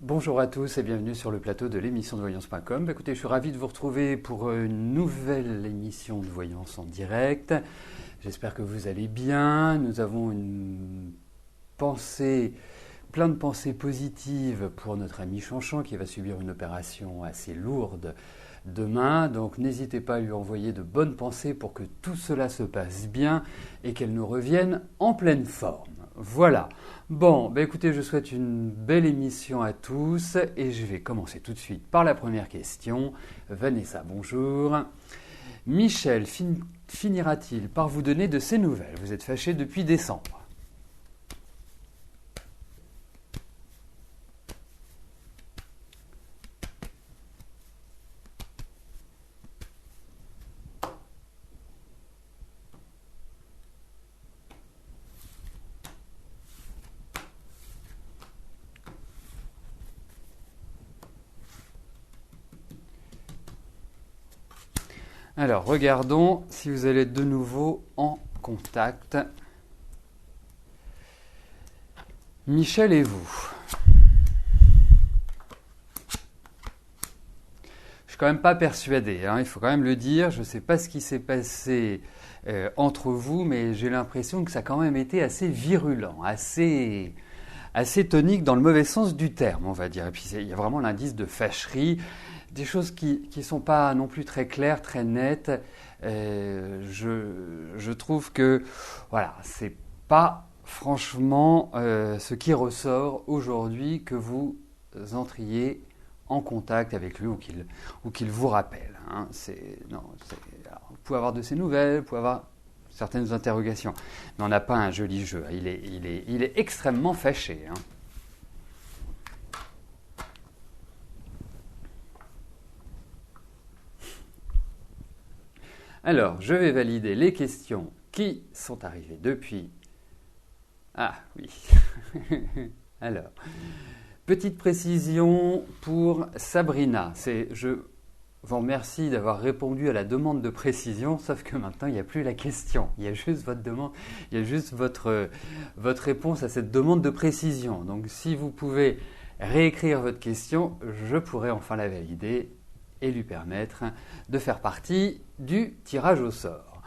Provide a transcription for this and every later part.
Bonjour à tous et bienvenue sur le plateau de l'émission de voyance.com. Écoutez, je suis ravi de vous retrouver pour une nouvelle émission de voyance en direct. J'espère que vous allez bien. Nous avons plein de pensées positives pour notre ami Chanchan qui va subir une opération assez lourde demain. Donc n'hésitez pas à lui envoyer de bonnes pensées pour que tout cela se passe bien et qu'elle nous revienne en pleine forme. Voilà. Bon, écoutez, je souhaite une belle émission à tous et je vais commencer tout de suite par la première question. Vanessa, bonjour. Michel finira-t-il par vous donner de ses nouvelles? Vous êtes fâché depuis décembre. Alors, regardons si vous allez être de nouveau en contact. Michel et vous. Je suis quand même pas persuadé, il faut quand même le dire. Je ne sais pas ce qui s'est passé entre vous, mais j'ai l'impression que ça a quand même été assez virulent, assez tonique dans le mauvais sens du terme, on va dire. Et puis il y a vraiment l'indice de fâcherie, des choses qui ne sont pas non plus très claires, très nettes. Je trouve que voilà, c'est pas franchement ce qui ressort aujourd'hui que vous entriez en contact avec lui ou qu'il vous rappelle. Alors, vous pouvez avoir de ses nouvelles, vous pouvez avoir certaines interrogations, mais on n'a pas un joli jeu. Il est extrêmement fâché. Alors, je vais valider les questions qui sont arrivées depuis. Ah oui. Alors, petite précision pour Sabrina. Je vous remercie d'avoir répondu à la demande de précision, sauf que maintenant il n'y a plus la question. Il y a juste votre demande, il y a juste votre réponse à cette demande de précision. Donc si vous pouvez réécrire votre question, je pourrai enfin la valider et lui permettre de faire partie du tirage au sort.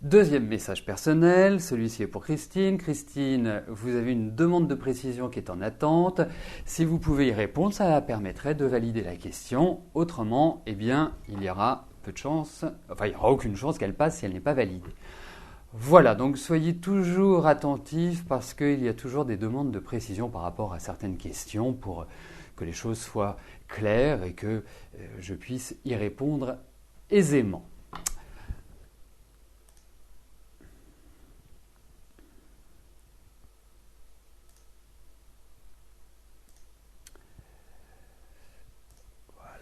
Deuxième message personnel, celui-ci est pour Christine. Christine, vous avez une demande de précision qui est en attente. Si vous pouvez y répondre, ça permettrait de valider la question. Autrement, il y aura peu de chance, il n'y aura aucune chance qu'elle passe si elle n'est pas validée. Voilà, donc soyez toujours attentifs parce qu'il y a toujours des demandes de précision par rapport à certaines questions pour que les choses soient claires et que je puisse y répondre aisément.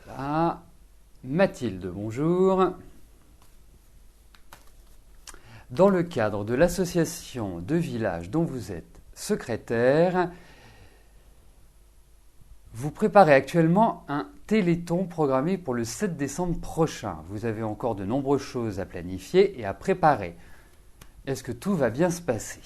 Voilà. Mathilde, bonjour. Dans le cadre de l'association de village dont vous êtes secrétaire, vous préparez actuellement un téléthon programmé pour le 7 décembre prochain. Vous avez encore de nombreuses choses à planifier et à préparer. Est-ce que tout va bien se passer ?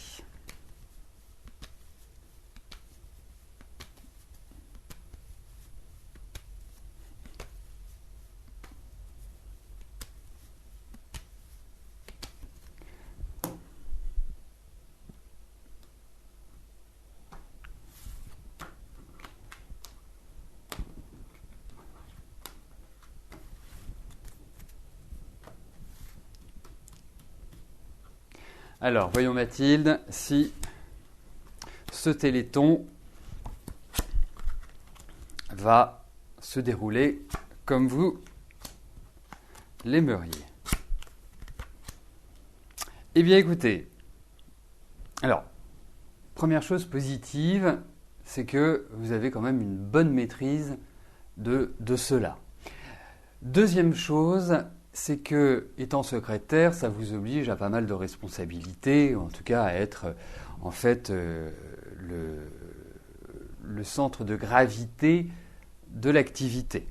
Alors, voyons Mathilde, si ce téléthon va se dérouler comme vous l'aimeriez. Eh bien écoutez, alors, première chose positive, c'est que vous avez quand même une bonne maîtrise de cela. Deuxième chose, c'est que, étant secrétaire, ça vous oblige à pas mal de responsabilités, en tout cas à être en fait le centre de gravité de l'activité,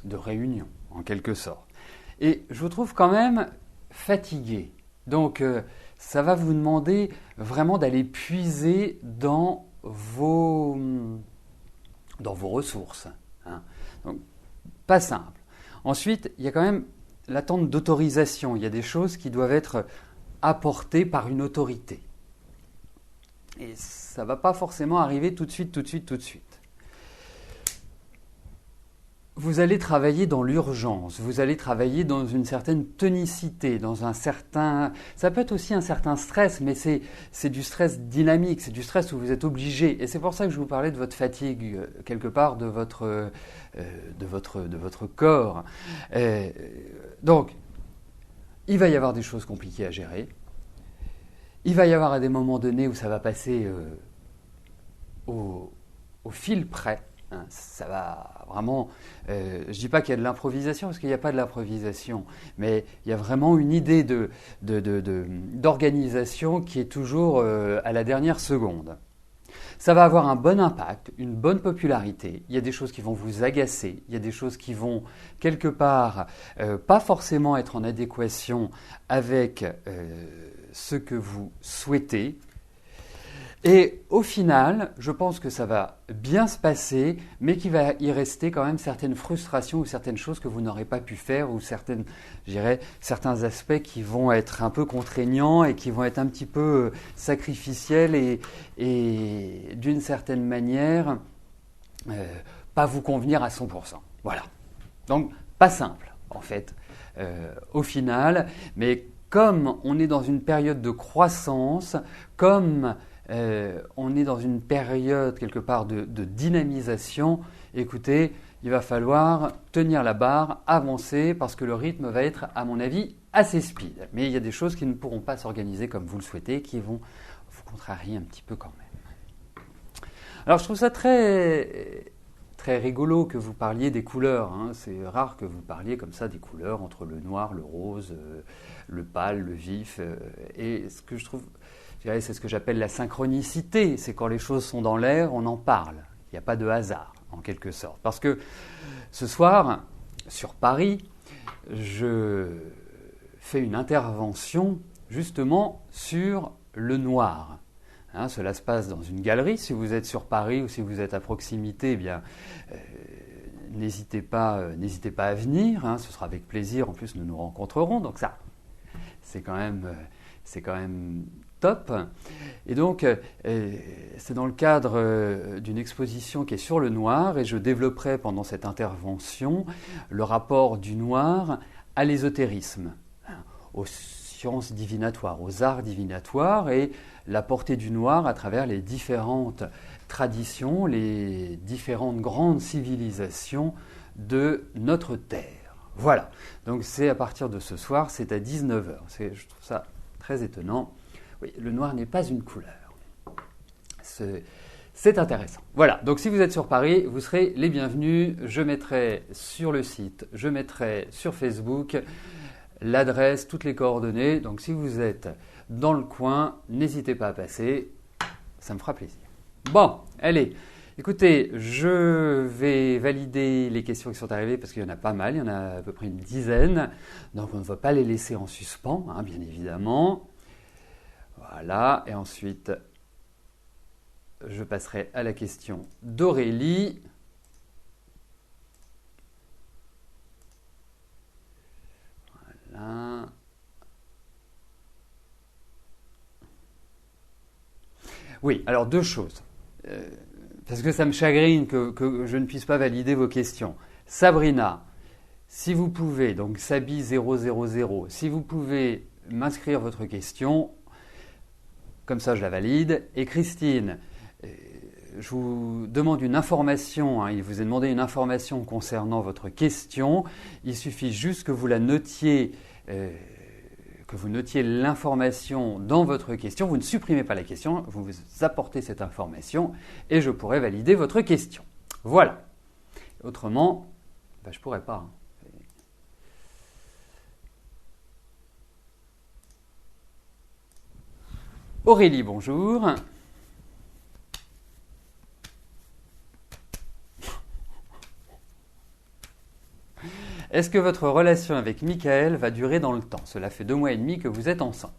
de réunion, en quelque sorte. Et je vous trouve quand même fatigué. Donc, ça va vous demander vraiment d'aller puiser dans dans vos ressources. Hein. Donc, pas simple. Ensuite, il y a quand même l'attente d'autorisation. Il y a des choses qui doivent être apportées par une autorité. Et ça ne va pas forcément arriver tout de suite. Vous allez travailler dans l'urgence, vous allez travailler dans une certaine tonicité, dans un certain... Ça peut être aussi un certain stress, mais c'est du stress dynamique, c'est du stress où vous êtes obligé. Et c'est pour ça que je vous parlais de votre fatigue, quelque part, de votre corps. Donc, il va y avoir des choses compliquées à gérer. Il va y avoir à des moments donnés où ça va passer au fil près. Ça va vraiment... je ne dis pas qu'il y a de l'improvisation, parce qu'il n'y a pas de l'improvisation, mais il y a vraiment une idée d'organisation qui est toujours à la dernière seconde. Ça va avoir un bon impact, une bonne popularité. Il y a des choses qui vont vous agacer, il y a des choses qui vont quelque part pas forcément être en adéquation avec ce que vous souhaitez. Et au final, je pense que ça va bien se passer, mais qu'il va y rester quand même certaines frustrations ou certaines choses que vous n'aurez pas pu faire ou certains aspects qui vont être un peu contraignants et qui vont être un petit peu sacrificiels et d'une certaine manière, pas vous convenir à 100%. Voilà. Donc, pas simple, en fait, au final. Mais comme on est dans une période de croissance, comme... on est dans une période quelque part de dynamisation. Écoutez, il va falloir tenir la barre, avancer, parce que le rythme va être, à mon avis, assez speed. Mais il y a des choses qui ne pourront pas s'organiser comme vous le souhaitez, qui vont vous contrarier un petit peu quand même. Alors je trouve ça très, très rigolo que vous parliez des couleurs. Hein. C'est rare que vous parliez comme ça des couleurs entre le noir, le rose, le pâle, le vif. Et ce que je trouve... C'est ce que j'appelle la synchronicité, c'est quand les choses sont dans l'air, on en parle. Il n'y a pas de hasard, en quelque sorte. Parce que ce soir, sur Paris, je fais une intervention justement sur le noir. Hein, cela se passe dans une galerie. Si vous êtes sur Paris ou si vous êtes à proximité, eh bien, n'hésitez pas à venir. Hein, ce sera avec plaisir. En plus, nous nous rencontrerons. Donc ça, c'est quand même top. Et donc, c'est dans le cadre d'une exposition qui est sur le noir et je développerai pendant cette intervention le rapport du noir à l'ésotérisme, aux sciences divinatoires, aux arts divinatoires et la portée du noir à travers les différentes traditions, les différentes grandes civilisations de notre Terre. Voilà, donc c'est à partir de ce soir, c'est à 19h. Je trouve ça très étonnant. Oui, le noir n'est pas une couleur. C'est intéressant. Voilà, donc si vous êtes sur Paris, vous serez les bienvenus. Je mettrai sur le site, je mettrai sur Facebook l'adresse, toutes les coordonnées. Donc si vous êtes dans le coin, n'hésitez pas à passer, ça me fera plaisir. Bon, allez, écoutez, je vais valider les questions qui sont arrivées parce qu'il y en a pas mal, il y en a à peu près une dizaine. Donc on ne va pas les laisser en suspens, hein, bien évidemment. Voilà, et ensuite, je passerai à la question d'Aurélie. Voilà. Oui, alors deux choses. Parce que ça me chagrine que je ne puisse pas valider vos questions. Sabrina, si vous pouvez, donc Sabi000, si vous pouvez m'inscrire votre question... Comme ça, je la valide. Et Christine, je vous demande une information. Hein, il vous est demandé une information concernant votre question. Il suffit juste que vous la notiez, que vous notiez l'information dans votre question. Vous ne supprimez pas la question, vous apportez cette information et je pourrai valider votre question. Voilà. Autrement, je ne pourrais pas. Hein. Aurélie, bonjour. Est-ce que votre relation avec Michael va durer dans le temps? Cela fait 2 mois et demi que vous êtes ensemble.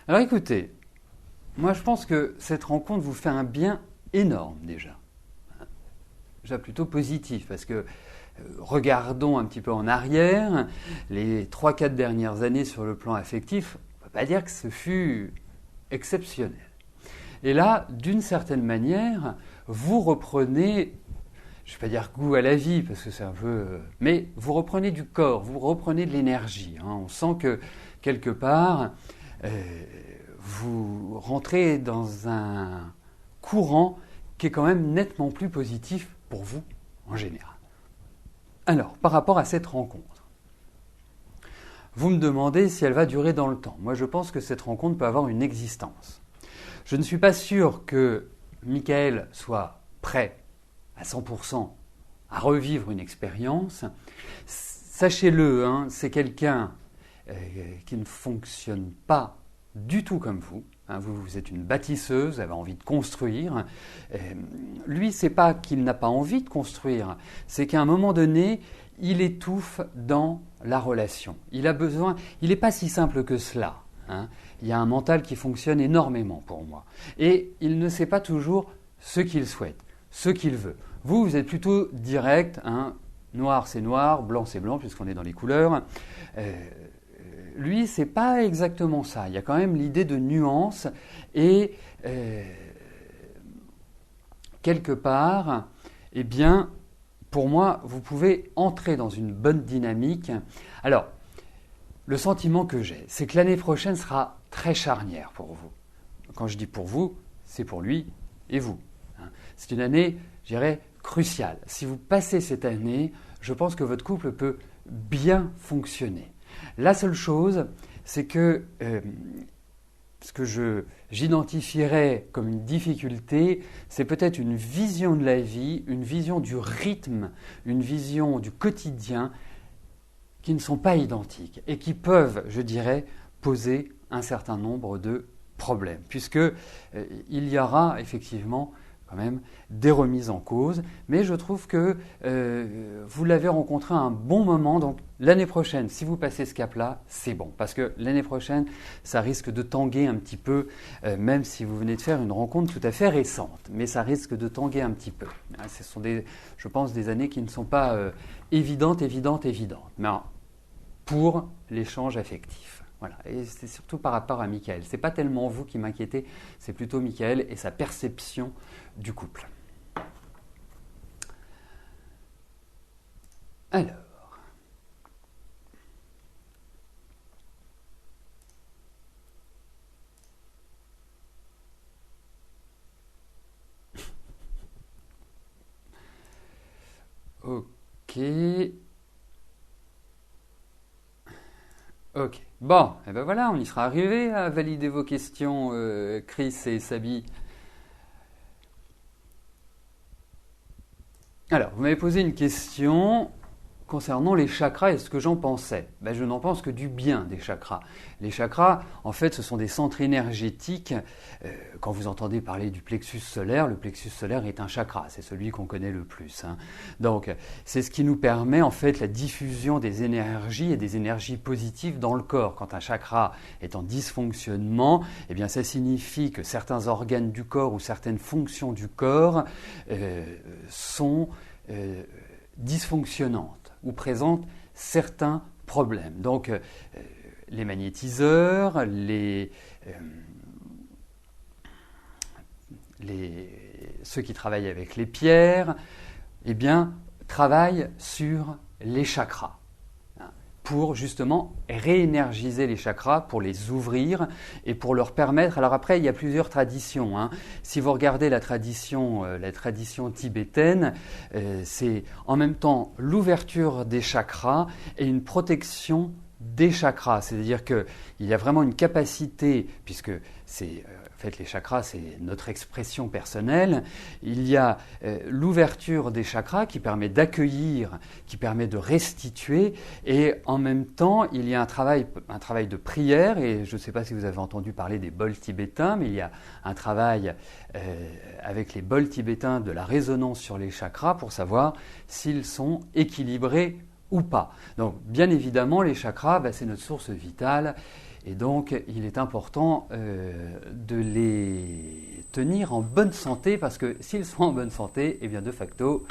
Alors écoutez, moi je pense que cette rencontre vous fait un bien énorme déjà. Déjà plutôt positif, parce que regardons un petit peu en arrière, les 3-4 dernières années sur le plan affectif, on ne peut pas dire que ce fut exceptionnel. Et là, d'une certaine manière, vous reprenez, je ne vais pas dire goût à la vie, parce que c'est un peu... mais vous reprenez du corps, vous reprenez de l'énergie. On sent que, quelque part, vous rentrez dans un courant qui est quand même nettement plus positif pour vous en général. Alors, par rapport à cette rencontre, vous me demandez si elle va durer dans le temps. Moi, je pense que cette rencontre peut avoir une existence. Je ne suis pas sûr que Michael soit prêt à 100% à revivre une expérience. Sachez-le, c'est quelqu'un qui ne fonctionne pas du tout comme vous. Vous êtes une bâtisseuse, vous avez envie de construire. Lui, c'est pas qu'il n'a pas envie de construire, c'est qu'à un moment donné, il étouffe dans la relation. Il a besoin, il n'est pas si simple que cela. Il y a un mental qui fonctionne énormément pour moi. Et il ne sait pas toujours ce qu'il souhaite, ce qu'il veut. Vous êtes plutôt direct, noir c'est noir, blanc c'est blanc, puisqu'on est dans les couleurs. Lui, c'est pas exactement ça. Il y a quand même l'idée de nuance et quelque part, eh bien, pour moi, vous pouvez entrer dans une bonne dynamique. Alors, le sentiment que j'ai, c'est que l'année prochaine sera très charnière pour vous. Quand je dis pour vous, c'est pour lui et vous. C'est une année, je dirais, cruciale. Si vous passez cette année, je pense que votre couple peut bien fonctionner. La seule chose, c'est que ce que j'identifierais comme une difficulté, c'est peut-être une vision de la vie, une vision du rythme, une vision du quotidien qui ne sont pas identiques et qui peuvent, je dirais, poser un certain nombre de problèmes, puisqu'il y aura effectivement quand même des remises en cause, mais je trouve que vous l'avez rencontré à un bon moment, donc l'année prochaine, si vous passez ce cap-là, c'est bon, parce que l'année prochaine, ça risque de tanguer un petit peu, même si vous venez de faire une rencontre tout à fait récente, mais ça risque de tanguer un petit peu. Ce sont je pense, des années qui ne sont pas évidentes, mais pour l'échange affectif. Voilà. Et c'est surtout par rapport à Michael. Ce n'est pas tellement vous qui m'inquiétez, c'est plutôt Michael et sa perception du couple. Alors. Ok. Bon, et ben voilà, on y sera arrivé à valider vos questions, Chris et Sabi. Alors, vous m'avez posé une question concernant les chakras et ce que j'en pensais. Je n'en pense que du bien des chakras. Les chakras, en fait, ce sont des centres énergétiques. Quand vous entendez parler du plexus solaire, le plexus solaire est un chakra, c'est celui qu'on connaît le plus. Donc, c'est ce qui nous permet, en fait, la diffusion des énergies et des énergies positives dans le corps. Quand un chakra est en dysfonctionnement, eh bien, ça signifie que certains organes du corps ou certaines fonctions du corps sont dysfonctionnantes ou présentent certains problèmes. Donc, les magnétiseurs, ceux qui travaillent avec les pierres, eh bien, travaillent sur les chakras pour justement réénergiser les chakras, pour les ouvrir et pour leur permettre... Alors après, il y a plusieurs traditions. Si vous regardez la tradition tibétaine, c'est en même temps l'ouverture des chakras et une protection des chakras. C'est-à-dire qu'il y a vraiment une capacité, puisque c'est... En fait, les chakras, c'est notre expression personnelle. Il y a l'ouverture des chakras qui permet d'accueillir, qui permet de restituer. Et en même temps, il y a un travail de prière. Et je ne sais pas si vous avez entendu parler des bols tibétains, mais il y a un travail avec les bols tibétains de la résonance sur les chakras pour savoir s'ils sont équilibrés ou pas. Donc bien évidemment, les chakras, c'est notre source vitale et donc il est important de les tenir en bonne santé parce que s'ils sont en bonne santé, eh bien de facto,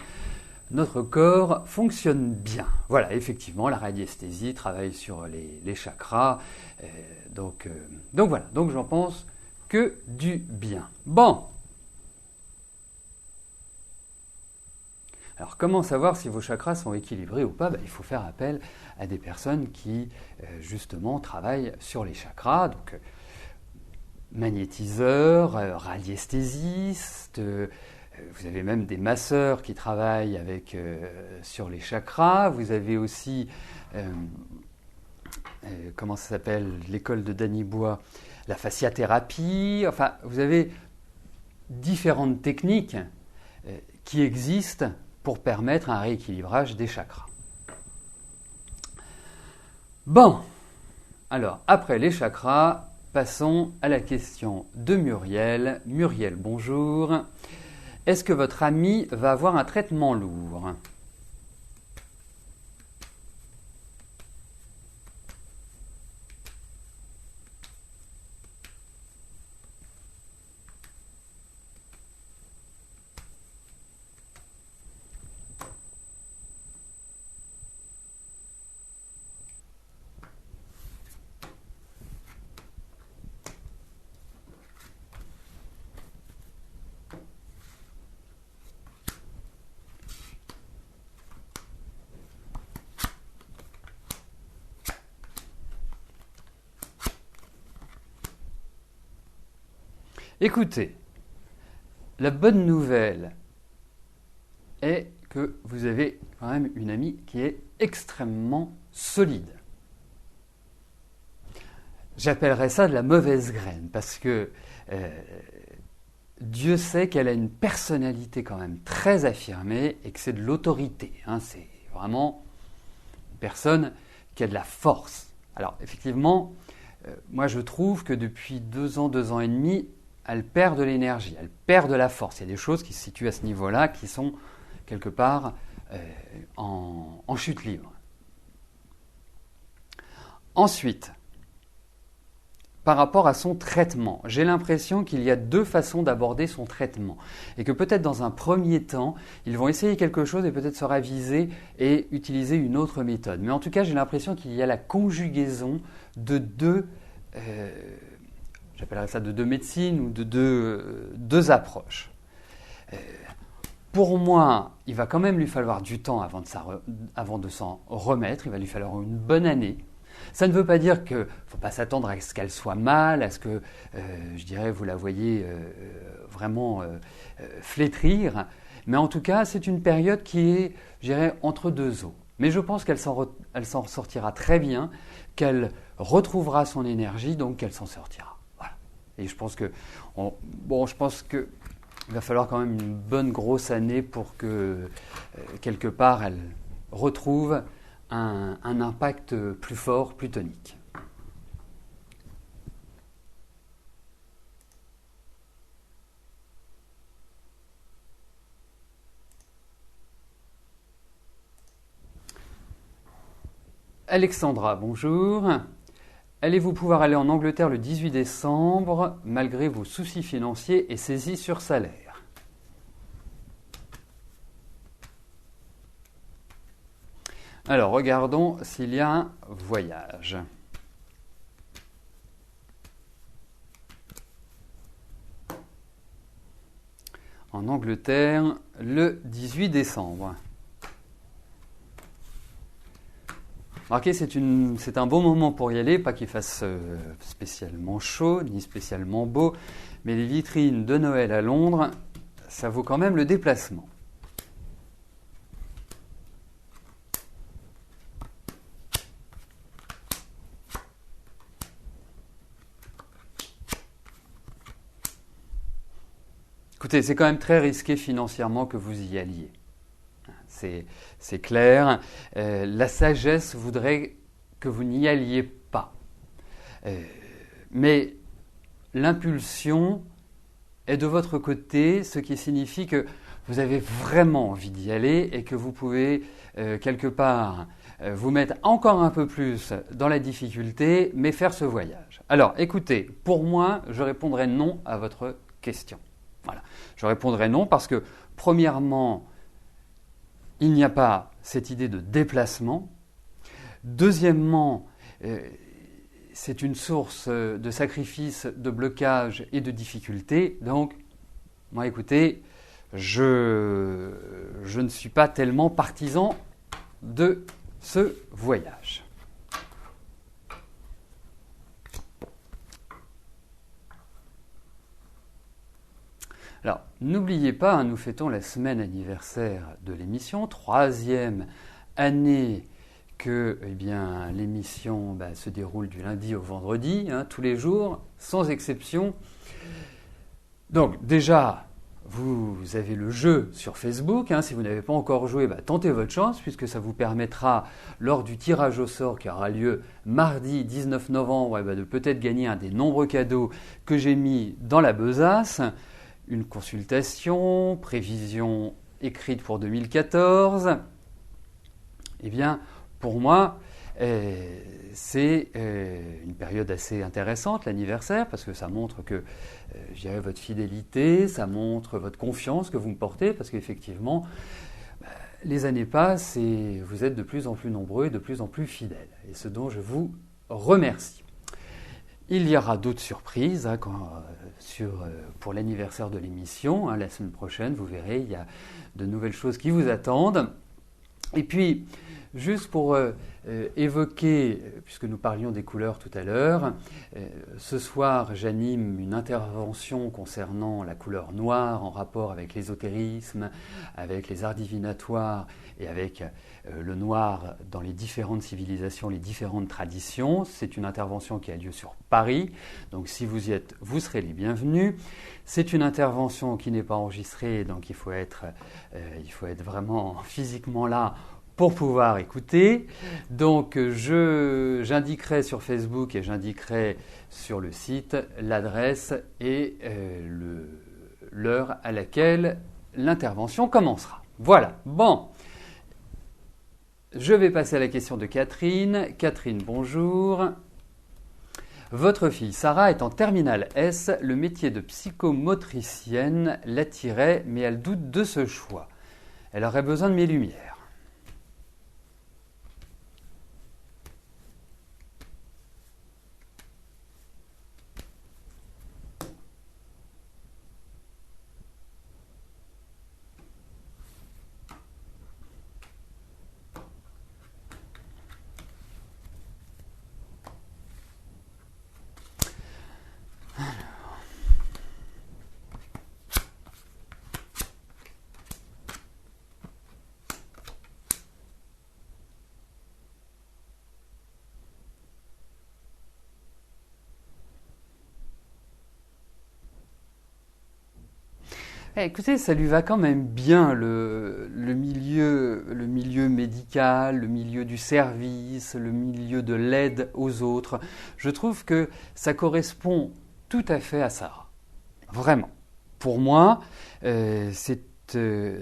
notre corps fonctionne bien. Voilà, effectivement, la radiesthésie travaille sur les chakras. Donc voilà, donc j'en pense que du bien. Bon. Alors comment savoir si vos chakras sont équilibrés ou pas? Il faut faire appel à des personnes qui justement travaillent sur les chakras. Donc magnétiseurs, radiesthésistes, vous avez même des masseurs qui travaillent sur les chakras. Vous avez aussi, comment ça s'appelle, l'école de Danny Bois, la fasciathérapie. Enfin, vous avez différentes techniques qui existent pour permettre un rééquilibrage des chakras. Bon, alors après les chakras, passons à la question de Muriel. Muriel, bonjour. Est-ce que votre ami va avoir un traitement lourd? Écoutez, la bonne nouvelle est que vous avez quand même une amie qui est extrêmement solide. J'appellerais ça de la mauvaise graine parce que Dieu sait qu'elle a une personnalité quand même très affirmée et que c'est de l'autorité. C'est vraiment une personne qui a de la force. Alors effectivement, moi je trouve que depuis 2 ans et demi, elle perd de l'énergie, elle perd de la force. Il y a des choses qui se situent à ce niveau-là, qui sont quelque part en chute libre. Ensuite, par rapport à son traitement, j'ai l'impression qu'il y a 2 façons d'aborder son traitement. Et que peut-être dans un premier temps, ils vont essayer quelque chose et peut-être se raviser et utiliser une autre méthode. Mais en tout cas, j'ai l'impression qu'il y a la conjugaison de 2... j'appellerais ça de 2 médecines ou de deux approches. Pour moi, il va quand même lui falloir du temps avant de s'en remettre. Il va lui falloir une bonne année. Ça ne veut pas dire qu'il ne faut pas s'attendre à ce qu'elle soit mal, à ce que, je dirais, vous la voyez vraiment flétrir. Mais en tout cas, c'est une période qui est, je dirais, entre 2 eaux. Mais je pense qu'elle s'en sortira très bien, qu'elle retrouvera son énergie, donc qu'elle s'en sortira. Et je pense que il va falloir quand même une bonne grosse année pour que quelque part elle retrouve un impact plus fort, plus tonique. Alexandra, bonjour. Allez-vous pouvoir aller en Angleterre le 18 décembre malgré vos soucis financiers et saisies sur salaire? Alors, regardons s'il y a un voyage. En Angleterre le 18 décembre. Remarquez, c'est un bon moment pour y aller, pas qu'il fasse spécialement chaud, ni spécialement beau, mais les vitrines de Noël à Londres, ça vaut quand même le déplacement. Écoutez, c'est quand même très risqué financièrement que vous y alliez. C'est clair. La sagesse voudrait que vous n'y alliez pas. Mais l'impulsion est de votre côté, ce qui signifie que vous avez vraiment envie d'y aller et que vous pouvez quelque part vous mettre encore un peu plus dans la difficulté, mais faire ce voyage. Alors, écoutez, pour moi, je répondrai non à votre question. Voilà. Je répondrai non parce que, premièrement, il n'y a pas cette idée de déplacement. Deuxièmement, c'est une source de sacrifice, de blocage et de difficulté. Donc, moi, écoutez, je ne suis pas tellement partisan de ce voyage. Alors, n'oubliez pas, nous fêtons la semaine anniversaire de l'émission, 3e année que l'émission se déroule du lundi au vendredi, tous les jours, sans exception. Donc déjà, vous avez le jeu sur Facebook. Si vous n'avez pas encore joué, tentez votre chance, puisque ça vous permettra, lors du tirage au sort qui aura lieu mardi 19 novembre, de peut-être gagner un des nombreux cadeaux que j'ai mis dans la besace. Une consultation, prévision écrite pour 2014. Eh bien, pour moi, c'est une période assez intéressante, l'anniversaire, parce que ça montre que votre fidélité, ça montre votre confiance que vous me portez, parce qu'effectivement, les années passent et vous êtes de plus en plus nombreux et de plus en plus fidèles, et ce dont je vous remercie. Il y aura d'autres surprises pour l'anniversaire de l'émission. La semaine prochaine, vous verrez, il y a de nouvelles choses qui vous attendent. Et puis, juste pour évoquer, puisque nous parlions des couleurs tout à l'heure, ce soir j'anime une intervention concernant la couleur noire en rapport avec l'ésotérisme, avec les arts divinatoires et avec le noir dans les différentes civilisations, les différentes traditions. C'est une intervention qui a lieu sur Paris, donc si vous y êtes, vous serez les bienvenus. C'est une intervention qui n'est pas enregistrée, donc il faut être vraiment physiquement là pour pouvoir écouter. Donc j'indiquerai sur Facebook et j'indiquerai sur le site l'adresse et l'heure à laquelle l'intervention commencera. Voilà, bon. Je vais passer à la question de Catherine. Catherine, bonjour. Votre fille Sarah est en terminale S. Le métier de psychomotricienne l'attirait, mais elle doute de ce choix. Elle aurait besoin de mes lumières. Écoutez, ça lui va quand même bien le milieu médical, le milieu du service, le milieu de l'aide aux autres. Je trouve que ça correspond tout à fait à Sarah. Vraiment. Pour moi, ce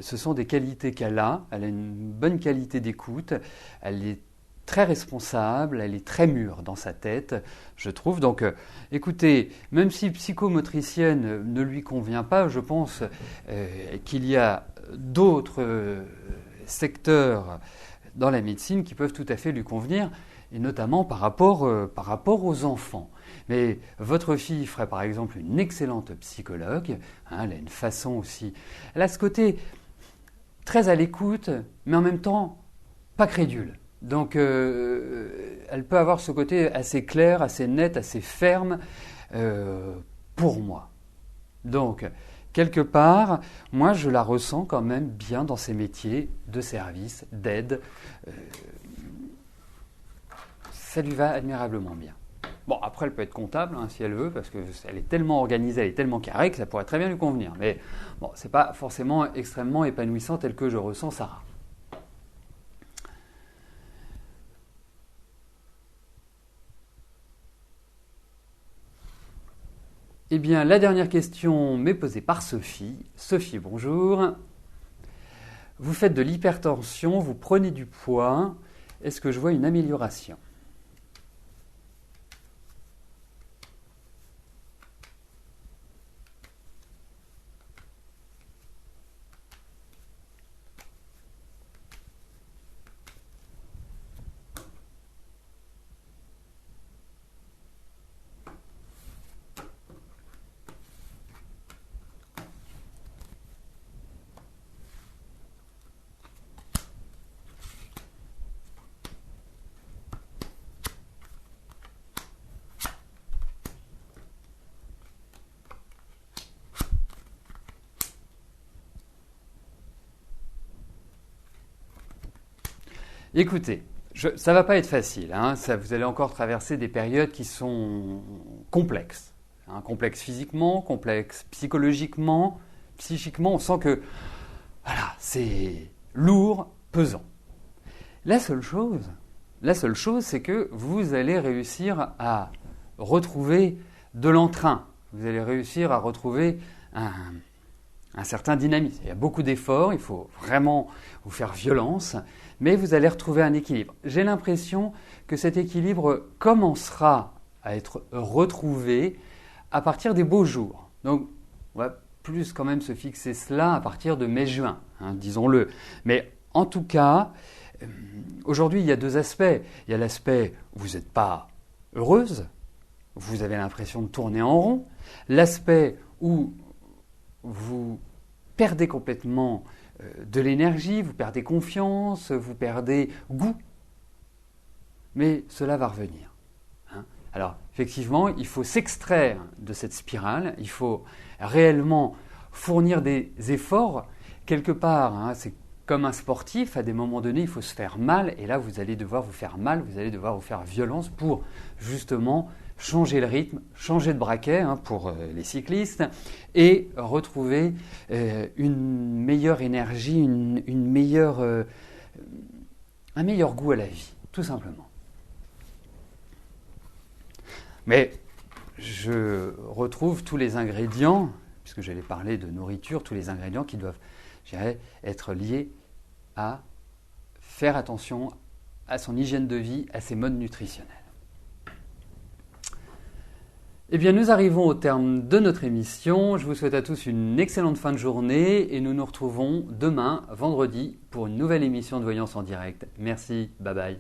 sont des qualités qu'elle a. Elle a une bonne qualité d'écoute. Elle est très responsable, elle est très mûre dans sa tête, je trouve. Donc, écoutez, même si psychomotricienne ne lui convient pas, je pense qu'il y a d'autres secteurs dans la médecine qui peuvent tout à fait lui convenir, et notamment par rapport aux enfants. Mais votre fille ferait par exemple une excellente psychologue, elle a une façon aussi, elle a ce côté très à l'écoute, mais en même temps pas crédule. Donc, elle peut avoir ce côté assez clair, assez net, assez ferme pour moi. Donc, quelque part, moi, je la ressens quand même bien dans ces métiers de service, d'aide. Ça lui va admirablement bien. Bon, après, elle peut être comptable si elle veut, parce qu'elle est tellement organisée, elle est tellement carrée que ça pourrait très bien lui convenir. Mais bon, c'est pas forcément extrêmement épanouissant tel que je ressens Sarah. Eh bien, la dernière question m'est posée par Sophie. Sophie, bonjour. Vous faites de l'hypertension, vous prenez du poids. est-ce que je vois une amélioration? Écoutez, ça ne va pas être facile, hein, vous allez encore traverser des périodes qui sont complexes. Hein, complexes physiquement, complexes psychologiquement, psychiquement, on sent que voilà, c'est lourd, pesant. La seule chose, c'est que vous allez réussir à retrouver de l'entrain, vous allez réussir à retrouver un certain dynamisme. Il y a beaucoup d'efforts, il faut vraiment vous faire violence, mais vous allez retrouver un équilibre. J'ai l'impression que cet équilibre commencera à être retrouvé à partir des beaux jours. Donc, on va plus quand même se fixer cela à partir de mai-juin, hein, disons-le. Mais en tout cas, aujourd'hui, il y a deux aspects. Il y a l'aspect où vous n'êtes pas heureuse, vous avez l'impression de tourner en rond. L'aspect où vous perdez complètement de l'énergie, vous perdez confiance, vous perdez goût. Mais cela va revenir. Hein. Alors, effectivement, il faut s'extraire de cette spirale, il faut réellement fournir des efforts. Quelque part, hein, c'est comme un sportif, à des moments donnés, il faut se faire mal, et là, vous allez devoir vous faire mal, vous allez devoir vous faire violence pour justement changer le rythme, changer de braquet hein, pour les cyclistes et retrouver une meilleure énergie, un meilleur goût à la vie, tout simplement. Mais je retrouve tous les ingrédients, puisque j'allais parler de nourriture, tous les ingrédients qui doivent, je dirais, être liés à faire attention à son hygiène de vie, à ses modes nutritionnels. Eh bien, nous arrivons au terme de notre émission. Je vous souhaite à tous une excellente fin de journée et nous nous retrouvons demain, vendredi, pour une nouvelle émission de Voyance en direct. Merci, bye bye.